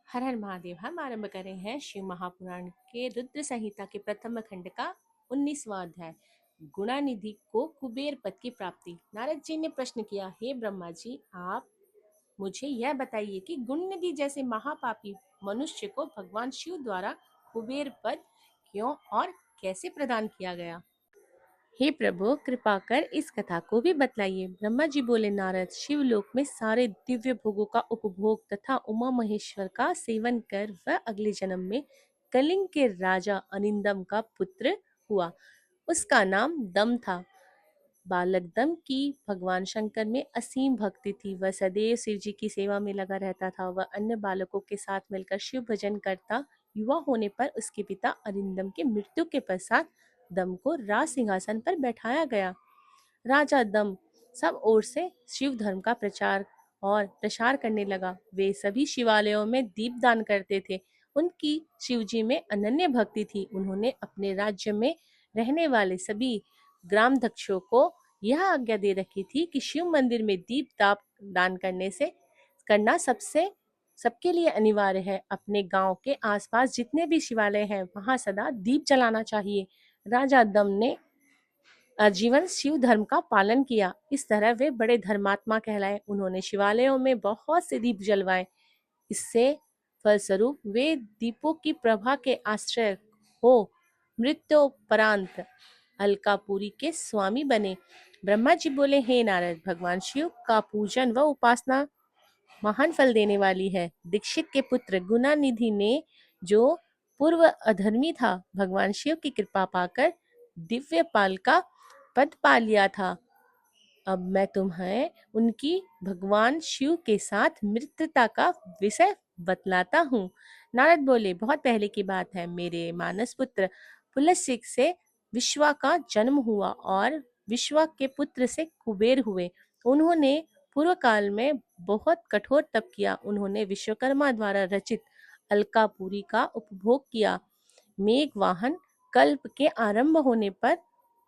हर हर महादेव। हम आरंभ कर रहे हैं शिव महापुराण के रुद्र संहिता के प्रथम खंड का 19वां अध्याय, गुणानिधि को कुबेर पद की प्राप्ति। नारद जी ने प्रश्न किया, हे ब्रह्मा जी, आप मुझे यह बताइए कि गुणनिधि जैसे महापापी मनुष्य को भगवान शिव द्वारा कुबेर पद क्यों और कैसे प्रदान किया गया। हे प्रभु, कृपा कर इस कथा को भी बतलाइए। ब्रह्मा जी बोले, नारद, शिवलोक में सारे दिव्य भोगों का उपभोग तथा उमा महेश्वर का सेवन कर वह अगले जन्म में कलिंग के राजा अनिंदम का पुत्र हुआ। उसका नाम दम था। बालक दम की भगवान शंकर में असीम भक्ति थी। वह सदैव शिव जी की सेवा में लगा रहता था। वह अन्य बालकों के साथ मिलकर शिव भजन करता। युवा होने पर उसके पिता अरिंदम की मृत्यु के पश्चात दम को राज सिंहासन पर बैठाया गया। राजा दम सब ओर से शिव धर्म का प्रचार और प्रसार करने लगा। वे सभी शिवालयों में दीपदान करते थे। उनकी शिवजी में अनन्य भक्ति थी। उन्होंने अपने राज्य में रहने वाले सभी ग्रामध्यक्षों को यह आज्ञा दे रखी थी कि शिव मंदिर में दीप दान करना सबके लिए अनिवार्य है। अपने गांव के आसपास जितने भी शिवालय हैं वहां सदा दीप जलाना चाहिए। राजा दम ने आजीवन शिव धर्म का पालन किया। इस तरह वे बड़े धर्मात्मा कहलाए। उन्होंने शिवालयों में बहुत से दीप जलवाए। इससे फलस्वरूप वे दीपों की प्रभा के आश्रय हो मृत्योपरांत अलकापुरी के स्वामी बने। ब्रह्मा जी बोले, हे नारद, भगवान शिव का पूजन व उपासना महान फल देने वाली है। दीक्षित के पुत्र गुणानिधि ने, जो पूर्व अधर्मी था, भगवान शिव की कृपा पाकर दिव्य पाल का पद पा लिया था। अब मैं तुम्हें उनकी भगवान शिव के साथ मित्रता का विषय बतलाता हूँ। नारद बोले, बहुत पहले की बात है। मेरे मानस पुत्र पुलस्त्य से विश्वा का जन्म हुआ और विश्वा के पुत्र से कुबेर हुए। उन्होंने पूर्व काल में बहुत कठोर तप किया। उन्होंने विश्वकर्मा द्वारा रचित अलकापुरी का उपभोग किया। मेघ वाहन कल्प के आरंभ होने पर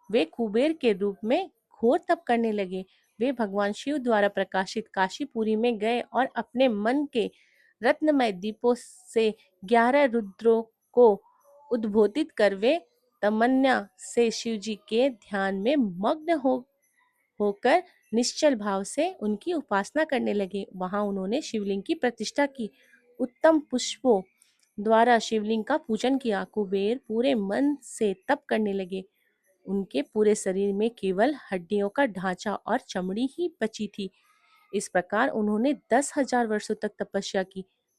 वे कुबेर के रूप में घोर तप करने लगे। वे भगवान शिव द्वारा प्रकाशित काशीपुरी में गए और अपने मन के रत्नमय दीपों से 11 रुद्रों को उद्बोधित कर वे तमन्ना से शिव जी के ध्यान में मग्न होकर निश्चल भाव से उनकी उपासना करने लगे। वहां उन्होंने शिवलिंग की प्रतिष्ठा की। उत्तम पुष्पों द्वारा शिवलिंग का पूजन किया। कुबेर पूरे मन से तप करने लगे। उनके पूरे शरीर में केवल हड्डियों का ढांचा और चमड़ी ही बची थी। इस प्रकार उन्होंने 10,000 वर्षों तक तपस्या की।